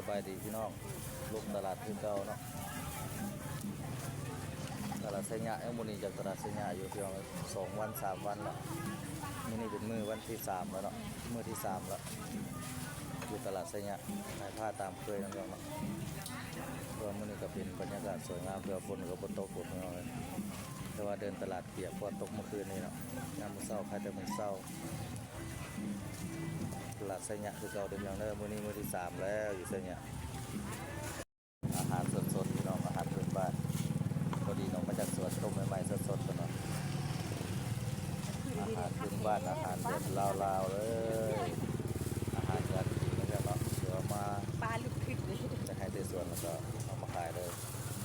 บายดีพี่น้องลงตลาดคือเก่าเนาะตลาดไซยะมื้อนี้จากตลาดไซยะอยู่พี่น้อง2 วัน 3 วันแล้วมื้อนี้เป็นมื้อวันที่3แล้วเนาะมื้อที่3แล้วอยู่ตลาดไซยะนายผ้าตามเคยนั่นเองเนาะตัวมื้อนี้ก็เป็นบรรยากาศสวยงามเพื่อฝนก็บ่ตกฝนพี่น้องเลยแต่ว่าเดินตลาดเปียกเพราะตกเมื่อคืนนี้เนาะยามมื้อเช้าใครแต่มื้อเช้าตลาดไซยะคือเก่าเดิมอย่างเดิมมื้อนี้มื้อที่3แล้วอยู่ไซยะอาหารสดๆพี่น้องอาหารพื้นบ้านพอดีน้องมาจากสวนต้มใหม่ๆสดๆกันเนาะอาหารพื้นบ้านอาหารแบบลาวๆเลยอาหารการกินนะครับเนาะเดี๋ยวมาปลาลูกพิษเลยจะให้ในสวนแล้วก็เอามาขายเลย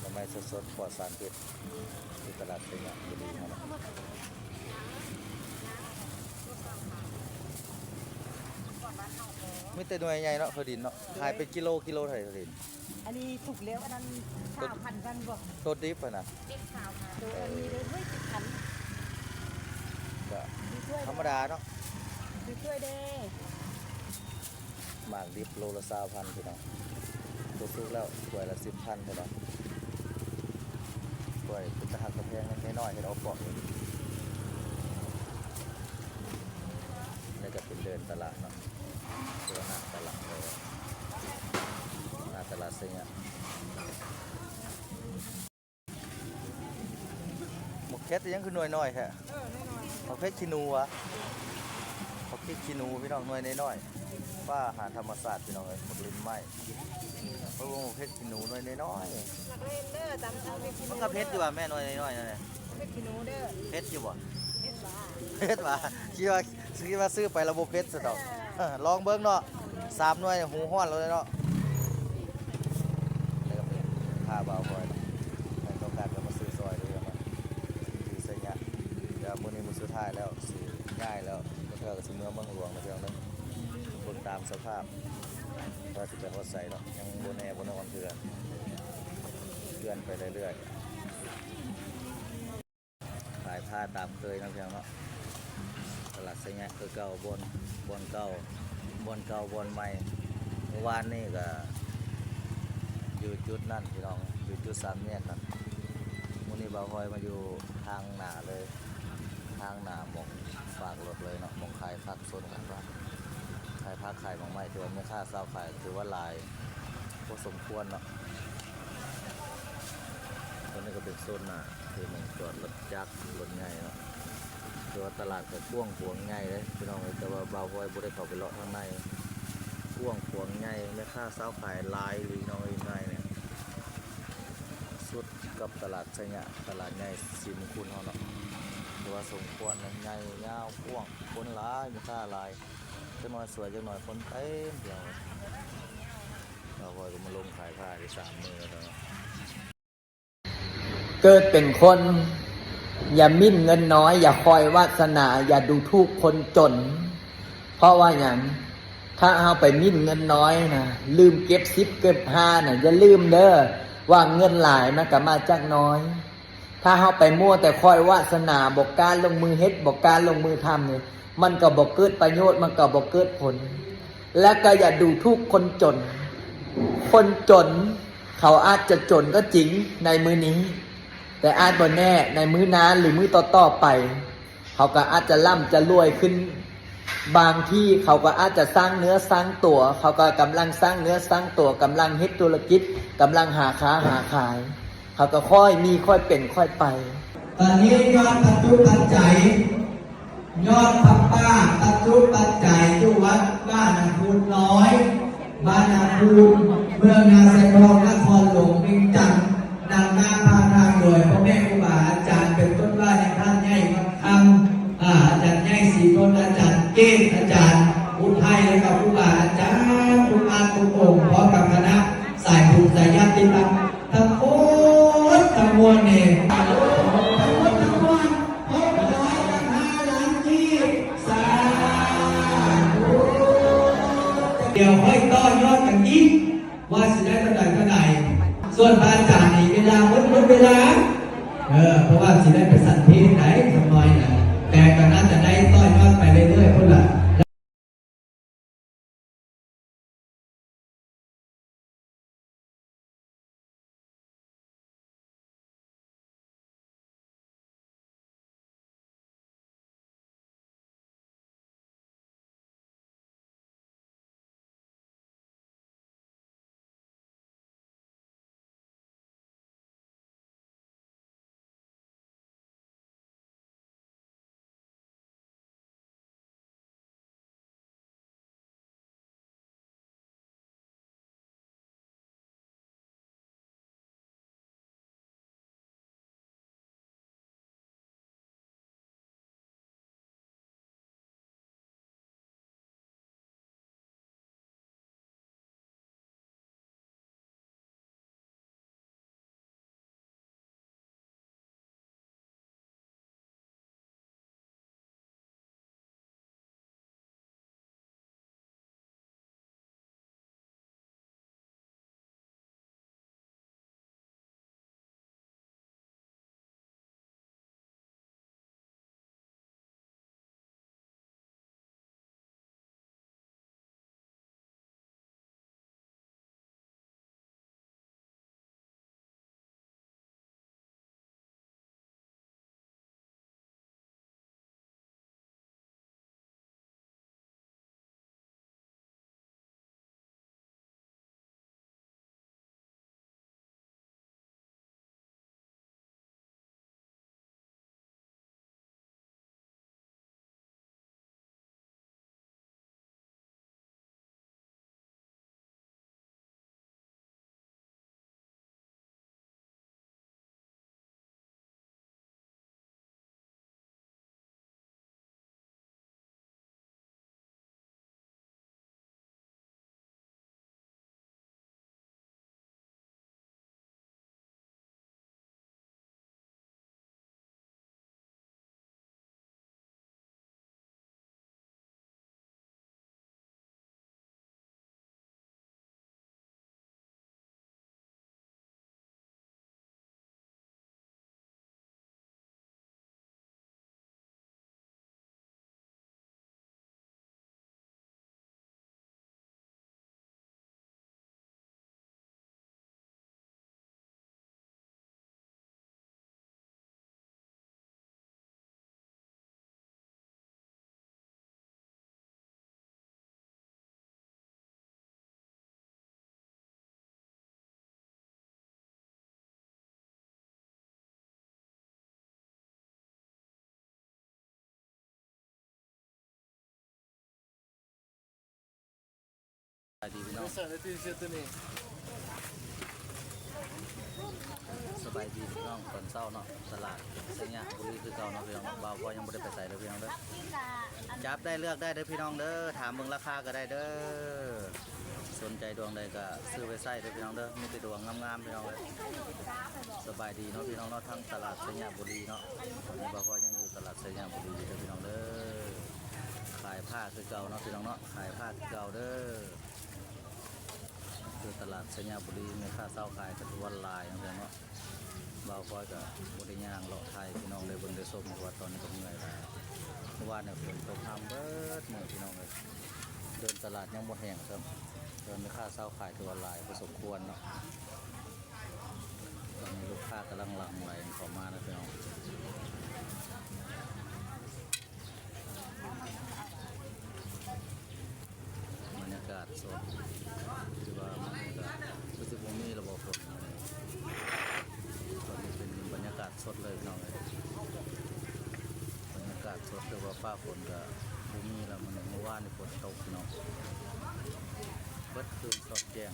ทำไมสดๆปลอดสารพิษที่ตลาดไซยะพอดีเนาะไม่แต่หน่วยใหญ่เนาะพอดีเนาะขายเป็นกิโลเท่าไหร่พอดีอันนี้ถูกแล้วอันนั้น3,000กันบ่ตัวดิบอะนะตัวอันนี้เลยเฮ้ย10,000ก็ธรรมดาเนาะช่วยเด้หมากดิบโลละ20,000พี่น้องตัวสุกแล้วถ้วยละ10,000พี่น้องถ้วยเป็นตะหักกระแพงน้อยๆให้เราปอกนี่จะเป็นเดินตลาดเนาะตัวหน้าตลาดเลยหน้าตลาดไซยะหมกเพชรยังคือหน่วยน้อยแค่หมกเพชรชินูวะหมกเพชรชินูพี่น้องหน่วยน้อยๆป้าอาหารธรรมศาสตร์พี่น้องเลยหมกลิ้นไม้เพราะว่าหมกเพชรชินูหน่วยน้อยๆมันก็เพชรอยู่ว่ะแม่หน่วยน้อยๆนั่นแหละเพชรอยู่บ่เพชรว่ะคิดว่าซื้อไประบบเพชรสุดอกลองเบิ้งเนาะ3 หน่วยหูห้อนเลยเนาะนี่ก็เป็นผ้าเบาบ่อยใครต้องการก็มาซื้อซอยเลยมาซื้อไซยะเดี๋ยวมื้อนี้มื้อสุดท้ายแล้วสิง่ายแล้วเพื่อก็สิเมืองเมืองหลวงนะเพียงนึงบนตามสภาพว่าสิเป็นวัดไสเนาะยังบ่แน่บ่นอนเถื่อนไปเรื่อยๆขายผ้าตามเคยนะเพียงเนาะตลาดไซยะคือเก่าบนเก่าบนใหม่เมื่อวานนี่ก็อยู่จุดนั่นพี่น้องอยู่จุด3 แยกนั่นมื้อนี้บ่าวฮอยมาอยู่ทางหน้าเลยทางหน้าหม่องฝากรถเลยเนาะหม่องขายผักสดกันว่าขายผักขายหม่องไม้ถือว่ามีค่าเช่าขายถือว่าหลายพอสมควรเนาะตอนนี้ก็เป็นโซนหน้าคือหม่องจอดรถจักรรถใหญ่เนาะตัวตลาดก็กว้างขวางใหญ่เลยพี่น้องแต่ว่าบ่าวฮอยบ่ได้เข้าไปเลาะข้างในกว้างขวางใหญ่แม่ค้าเช่าขายหลายหรือน้อยง่ายเนี่ยสุดกับตลาดไซยะตลาดใหญ่ศรีมงคลเฮาเนาะแต่ว่าสมควรใหญ่ยาวกว้างคนหลายแม่ค้าหลายจังน้อยสวยจังน้อยคนเต็มเดียวบ่าวฮอยก็มาลงขายผ้าได้3 มื้อแล้วเนาะเกิดเป็นคนอย่ามิ่นเงินน้อยอย่าคอยวาสนาอย่าดูถูกคนจนเพราะว่าอย่างถ้าเอาไปมิ่นเงินน้อยนะลืมเก็บ10เก็บ5น่ะอย่าลืมเด้อว่าเงินหลายมันก็มาจากน้อยถ้าเอาไปมั่วแต่คอยวาสนาบอกการลงมือเฮ็ดบอกการลงมือทำเนี่ยมันก็บ่เกิดประโยชน์มันก็บ่เกิดผลและก็อย่าดูถูกคนจนคนจนเขาอาจจะจนก็จริงในมื้อนี้แต่อาจบ่แน่ในมื้อหน้าหรือมื้อต่อๆไปเขาก็อาจจะร่ำจะรวยขึ้นบางที่เขาก็อาจจะสร้างเนื้อสร้างตัวเขาก็กำลังสร้างเนื้อสร้างตัวกำลังเฮ็ดธุรกิจกำลังหาค้าหาขายเขาก็ค่อยมีค่อยเป็นค่อยไปตอนนี้ยอดปัจจุปัจจัยยอดพับป้าปัจจุปัจจัยที่วัดบ้านนาคูนน้อยบ้านนาคูนเมืองนาแสงทองนครหลวงเวียงจันทร์นำหน้าพาทางโดยพ่อแม่ครูบาอาจารย์เป็นต้นว่าในท่านใหญ่วัดคำอาจารย์ใหญ่สีต้นอาจารย์เกศอาจารย์อุทัยและกับครูบาอาจารย์ทุกอันทุกองค์พร้อมกับคณะสายบุญสายญาติธรรมทั้งโอ้ทั้งมวลเนี่ยเดี๋ยวค่อยต่อยอดกันอีกว่าสิได้เท่าไหร่ส่วนพระอาจารย์นี่เวลาหมดเวลาเพราะว่าสิได้ไปสันเพลไหนสักหน่อยนะแต่ก็น่าจะได้ต่อยอดไปเรื่อยๆพุ่นละ สบายดีพี่น้องสบายดีพี่น้องตอนเช้าเนาะตลาดเสียงเนี่ยบุรีคือเก่าเนาะพี่น้องบ่าวพอยังไม่ได้ไปใส่เลยพี่น้องเด้อจับได้เลือกได้เด้อพี่น้องเด้อถามเบิ่งราคาก็ได้เด้อสนใจดวงใดก็ซื้อไปใส่เด้อพี่น้องเด้อมีแต่ดวงงามๆพี่น้องเลยสบายดีเนาะพี่น้องเนาะทั้งตลาดเสียงเนี่ยบุรีเนาะตอนนี้บ่าวพอยังอยู่ตลาดเสียงเนี่ยบุรีเด้อพี่น้องเด้อขายผ้าคือเก่าเนาะพี่น้องเนาะขายผ้าคือเก่าเด้อคือตลาดเสียงเนี่ยบุรีมีค่าเช่าขายกันทุกวันลายเนาะพี่น้องเนาะบ่าวพอกับบริย่างเลาะไทยพี่น้องเลยบนเรือส้มเพราะว่าตอนนี้ก็เหนื่อยแล้วเมื่อวานเนี่ยฝนตกทำเบิดเหนื่อยพี่น้องเลยเดินตลาดยังหมดแห่งครับเดินไม่ค่าเช่าขายคือวันลายพอสมควรเนาะตอนนี้ลูกค้ากำลังหลั่งไหลเข้ามานะพี่น้องบรรยากาศสดคือว่าบรรยากาศรู้สึกว่ามีระบบฝนตอนนี้เป็นบรรยากาศสดเลยพี่น้องเลยบรรยากาศสดคือว่าฟ้าฝนกับภูมิแล้วมันเมื่อวานนี่ฝนตกพี่น้องเบิดคืนสดแจ้ง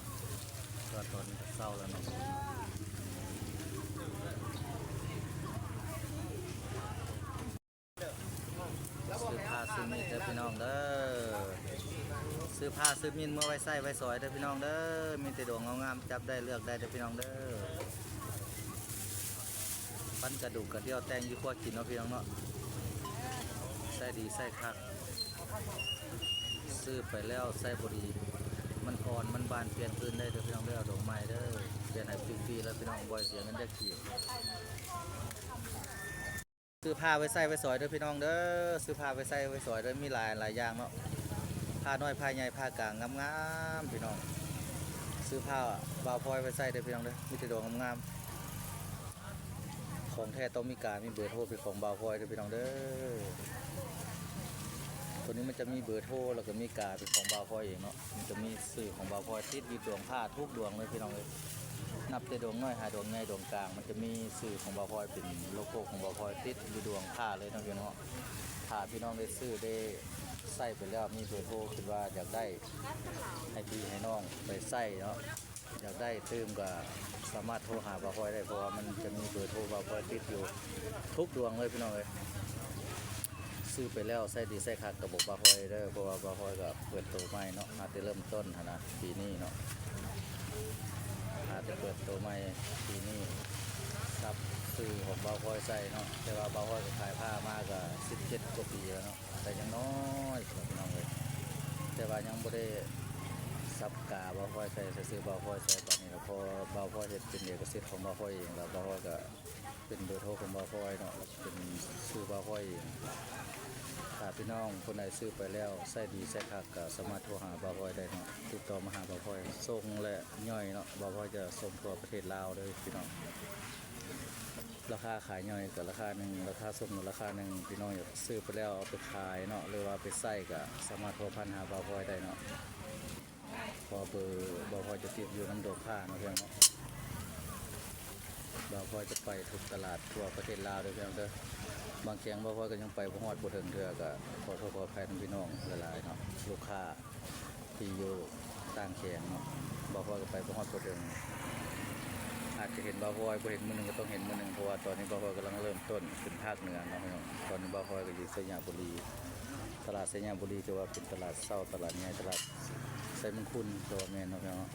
ก็ตอนนี้เศร้าแล้วเนาะซื้อผ้าซื้อมีดเด้อพี่น้องเด้อซื้อผ้าซื้อมีดเมื่อไว้ใส่ไว้สอยเด้อพี่น้องเด้อมีแต่ดวงงามๆจับได้เลือกได้เด้อพี่น้องเด้อปั้นกระดูกกระเดี่ยวแตงยี่ขั้วกินเนาะพี่น้องเนาะใส่ดีใส่คักซื้อไปแล้วใส่บดีมันอ่อนมันบานเปลี่ยนคืนได้เด้อพี่น้องเด้อดอกไม้เด้อเปลี่ยนให้ฟรีๆแล้วพี่น้องบ่อยเสียเงินได้กี่ซื้อผ้าไว้ใส่ไว้สอยเด้อพี่น้องเด้อซื้อผ้าไว้ใส่ไว้สอยเด้อมีหลายอย่างเนาะผ้าน้อยผ้าใหญ่ผ้ากลางงามๆพี่น้องซื้อผ้าบ่าวพลอยไว้ใส่เด้อพี่น้องเด้อมีแต่ดอกงามๆของแท้ต้องมีการมีเบอร์โทรเป็นของบ่าวพลอยเด้อพี่น้องเด้อตัวนี้มันจะมีเบอร์โทรแล้วก็มีการเป็นของบ่าวพลอยเองเนาะมันจะมีสื่อของบ่าวพลอยติดอยู่ดวงผ้าทุกดวงเลยพี่น้องเลยนับแต่ดวงน้อยหาดวงใหญ่ดวงกลางมันจะมีสื่อของบ่าวพลอยเป็นโลโก้ของบ่าวพลอยติดอยู่ดวงผ้าเลยนะพี่น้องถ้าพี่น้องได้ซื้อได้ใส่ไปแล้วมีเบอร์โทรคิดว่าอยากได้ให้พี่ให้น้องไปใส่เนาะอยากได้ตื้มก็สามารถโทรหาบ่าวพลอยได้เพราะว่ามันจะมีเบอร์โทรบ่าวพลอยติดอยู่ทุกดวงเลยพี่น้องเลยซื้อไปแล้วใส่ดีใส่คักกับบอกบ่าวพลอยเด้อเพราะว่าบ่าวพลอยก็เปิดตัวใหม่เนาะอาจจะเริ่มต้นนะปีนี้เนาะอาจจะเปิดตัวใหม่ปีนี้ซับซื้อของบ่าวพลอยใส่เนาะแต่ว่าบ่าวพลอยก็ขายผ้ามากก็17 กว่าปีแล้วเนาะแต่ยังน้อยพี่น้องเลยแต่ว่ายังบ่ได้ซับกาบ่าวพลอยใส่ซื้อบ่าวพลอยใส่ตอนนี้แล้วพอบ่าวพลอยเฮ็ดเป็นเอกสิทธิ์ของบ่าวพลอยเองแล้วบ่าวพลอยก็เป็นเบอร์โทรของบ่าวพลอยเนาะเป็นชื่อบ่าวพลอยเองถ้าพี่น้องคนไหนซื้อไปแล้วใส่ดีใส่คักก็สามารถโทรหาบ่าวพลอยได้เนาะติดต่อมาหาบ่าวพลอยส่งและย่อยเนาะบ่าวพลอยจะส่งทั่วประเทศลาวเลยพี่น้องราคาขายย่อยกับราคาหนึ่งราคาส่งราคาหนึ่งพี่น้องอยากซื้อไปแล้วเอาไปขายเนาะหรือว่าไปใส่ก็สามารถโทรพันหาบ่าวพลอยได้เนาะพอเบอร์บ่าวพลอยจะติดอยู่น้ำดอกผ้าเนาะเพื่อนเนาะบ่าวพลอยจะไปทุกตลาดทั่วประเทศลาวเลยเพื่อนเด้อบางแขงบ่าวพลอยก็ยังไปบ่ฮอดบ่ถึงเทื่อก็ขอโทษขออภัยทั้งพี่น้องหลายๆเนาะลูกค้าที่อยู่ต่างแขงเนาะบ่าวพลอยก็ไปบ่ฮอดบ่ถึงอาจจะเห็นบ่าวพลอยบ่เห็นมื้อนึงก็ต้องเห็นมื้อนึงเพราะว่าตอนนี้บ่าวพลอยกำลังเริ่มต้นขึ้นภาคเหนือเนาะพี่น้องตอนนี้บ่าวพลอยก็อยู่สยามบุรีตลาดสยามบุรีจะว่าเป็นตลาดเช้าตลาดใหญ่ตลาดไซมังคุณตัวแม่นเนาะพี่น้อง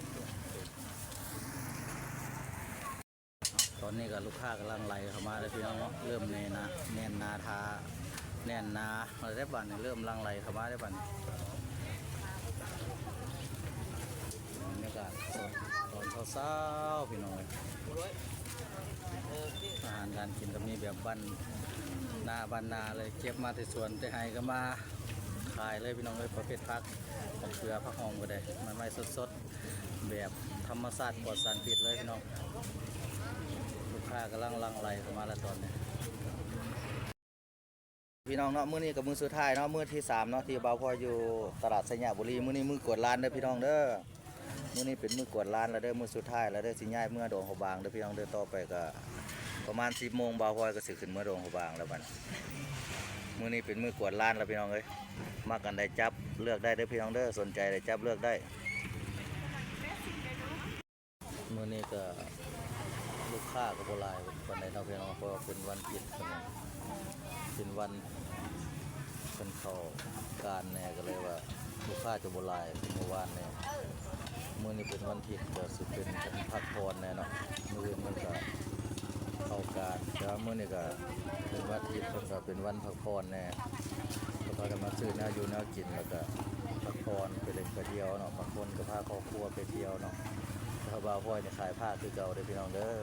ตอนนี้ก็ลูกค้ากำลังไหลเข้ามาเลยพี่น้องเนาะเริ่มแน่นนาทาแน่นนาอะไรได้บ้านนี่เริ่มลังไหลเข้ามาได้บ้านบรรยากาศตอนเช้าๆพี่น้องอาหารการกินก็มีแบบบ้านนาเลยเก็บมาที่สวนที่ไฮก็มาขายเลยพี่น้องเลยประเภทผักมะเขือผักหอมก็ได้มันไม่สดๆแบบธรรมชาติปลอดสารพิษเลยพี่น้องลูกค้ากำลังลังไหลเข้ามาแล้วตอนนี้พี่น้องเนาะมื้อนี้กับมื้อสุดท้ายเนาะมื้อที่3เนาะที่บ่าวพลอยอยู่ตลาดสยามบุรีมื้อนี้มื้อกวดร้านเด้อพี่น้องเด้อมื้อนี้เป็นมื้อกวดร้านแล้วเด้อมื้อสุดท้ายแล้วเด้อสิย้ายเมื่อดงหัวบางเด้อพี่น้องเด้อต่อไปก็ประมาณ10 โมงบ่าวพลอยก็สิขึ้นเมื่อดงหัวบางแล้วบัดมื้อนี้เป็นมื้อกวดร้านแล้วพี่น้องเอ้ยมากันได้จับเลือกได้เด้อพี่น้องเด้อสนใจได้จับเลือกได้ มื้อนี้ก็ลูกค้าก็บ่หลายปานใดเนาะพี่น้องเพราะว่าเป็นวันหยุดเพิ่นน่ะเป็นวันเพิ่นเข้าการแหน่ก็เลยว่าลูกค้าจะบ่หลายเมื่อวานเนี่ยมื้อนี้เป็นวันอาทิตย์ก็สิเป็นวันพักผ่อนแน่เนาะมื้ออื่นมันก็เข้าการแต่ว่ามื้อนี้ก็เป็นวันอาทิตย์เพิ่นก็เป็นวันพักผ่อนแน่ก็พากันมาซื้อแนวอยู่แนวกินแล้วก็พักผ่อนไปเล่นไปเที่ยวเนาะบางคนก็พาครอบครัวไปเที่ยวเนาะถ้าบ่าวพ่อยเนี่ยขายผ้าคือเก่าเด้อพี่น้องเด้อ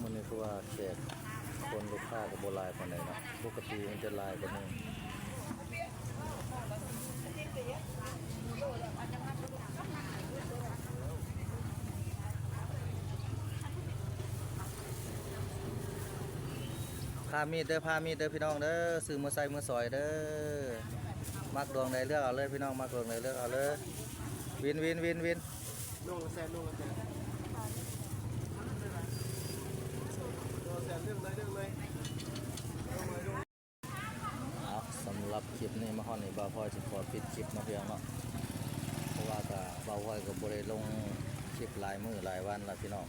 มื้อนี้คือว่าแขกคนลูกค้าก็บ่หลายปานใดเนาะปกติมันจะหลายกว่านี้พามีดเด้อพามีดเด้อพี่น้องเด้อซื้อมือใส่มือซอยเด้อมักดวงใดเลือกเอาเลยพี่น้องมักดวงใดเลือกเอาเลยวิน นุ่งกระแสนุ่งกระแสเรื่องเลยเอาสำหรับคลิปนี้มาฮอนนี่บ่าวพลอยสิขอปิดคลิปมาเพียงเนาะเพราะว่าก็บ่าวพลอยก็บ่ได้ลงคลิปหลายมื้อหลายวันแล้วพี่น้อง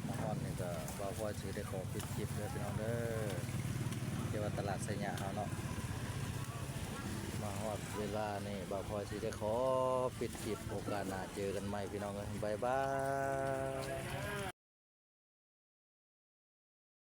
มาฮอนนี่ก็บ่าวพลอยสิได้ขอปิดคลิปเด้อพี่น้องเด้อเกี่ยวกับตลาดไสยะเฮาเนาะมาฮอดเวลานี่บ่าวพลอยสิได้ขอปิดคลิปโอกาสหน้าเจอกันใหม่พี่น้องเอ้ยบ๊ายบาย